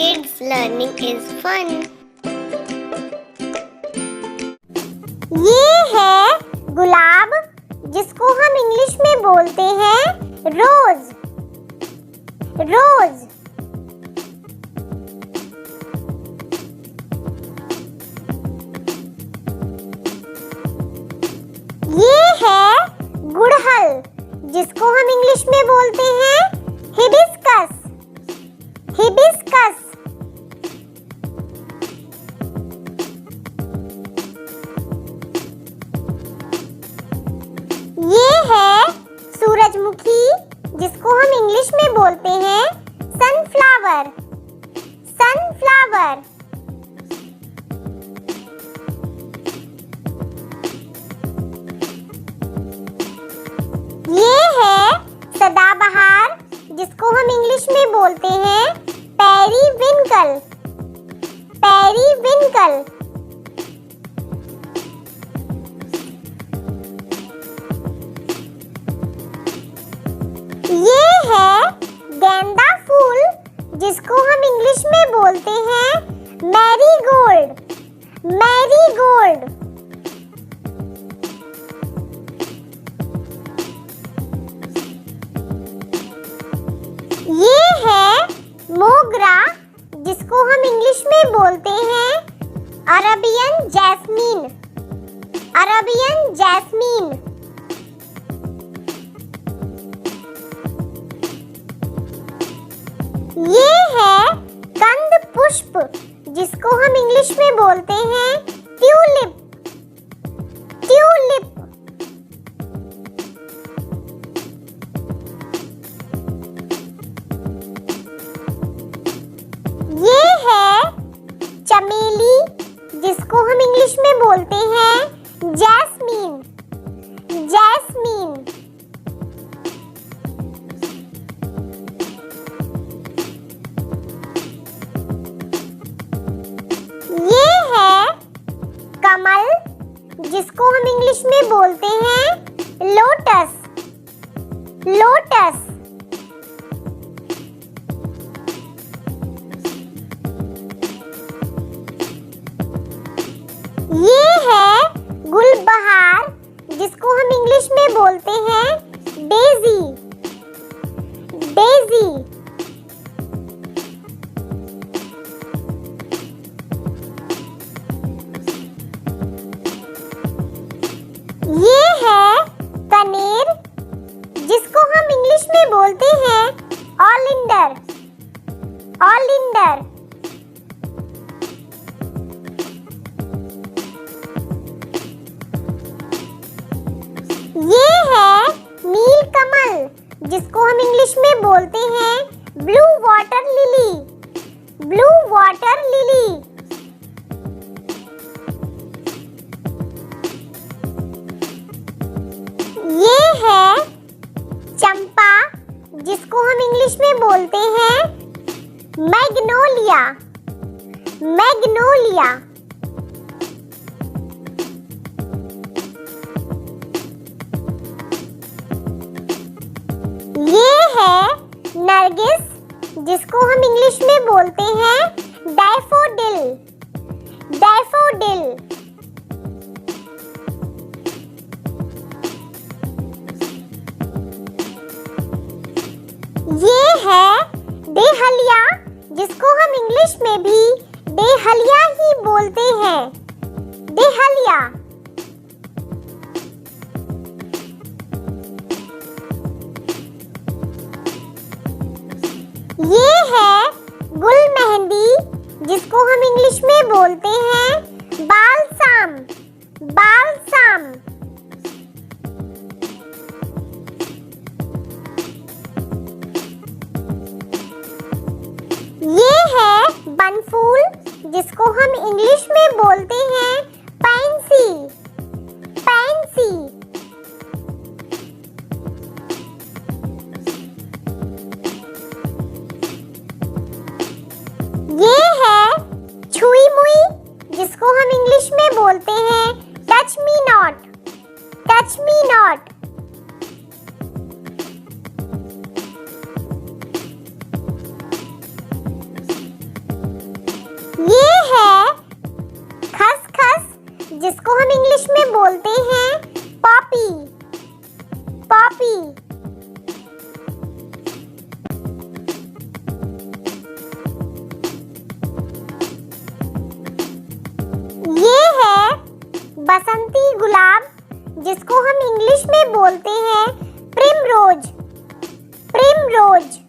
kids, learning is fun. ये है गुलाब, जिसको हम इंग्लिश में बोलते हैं रोज। रोज। ये है गुड़हल, जिसको हम इंग्लिश में बोलते हैं हिबिस्कस। हिबिस्कस। ये है सूरजमुखी, जिसको हम इंग्लिश में बोलते हैं सनफ्लावर। सनफ्लावर। ये है सदाबहार, जिसको हम इंग्लिश में बोलते हैं पेरीविंकल। पेरीविंकल। ये है गेंदा फूल, जिसको हम इंग्लिश में बोलते हैं मैरीगोल्ड। मैरीगोल्ड। ये है मोगरा, जिसको हम इंग्लिश में बोलते हैं अरबियन जैस्मीन। Arabian jasmine. ये है कंद पुष्प, जिसको हम इंग्लिश में बोलते हैं ट्यूलिप। ट्यूलिप। ये है चमेली, जिसको हम इंग्लिश में बोलते हैं जैस्मीन। जैस्मीन। ये है कमल, जिसको हम इंग्लिश में बोलते हैं लोटस। लोटस। ये है गुलबहार, जिसको हम इंग्लिश में बोलते हैं डेजी। डेजी। ये है कनेर, जिसको हम इंग्लिश में बोलते हैं ऑलिंडर। ऑलिंडर। ये है नीलकमल, जिसको हम इंग्लिश में बोलते हैं blue water lily. Blue water lily. ये है चंपा, जिसको हम इंग्लिश में बोलते हैं मैग्नोलिया। मैग्नोलिया। ये है नरगिस, जिसको हम इंग्लिश में बोलते हैं डैफोडिल। डैफोडिल। ये है डेहलिया, जिसको हम इंग्लिश में भी डेहलिया ही बोलते हैं। डेहलिया। ये है गुल मेहंदी, जिसको हम इंग्लिश में बोलते हैं बालसाम। बालसाम। ये है बनफूल, जिसको हम इंग्लिश में बोलते हैं पैंसी। पैंसी। ये है छुई मुई, जिसको हम इंग्लिश में बोलते हैं touch me not. Touch me not. Poppy Poppy. ये है बसंती गुलाब, जिसको हम इंग्लिश में बोलते हैं प्रिमरोज। प्रिमरोज।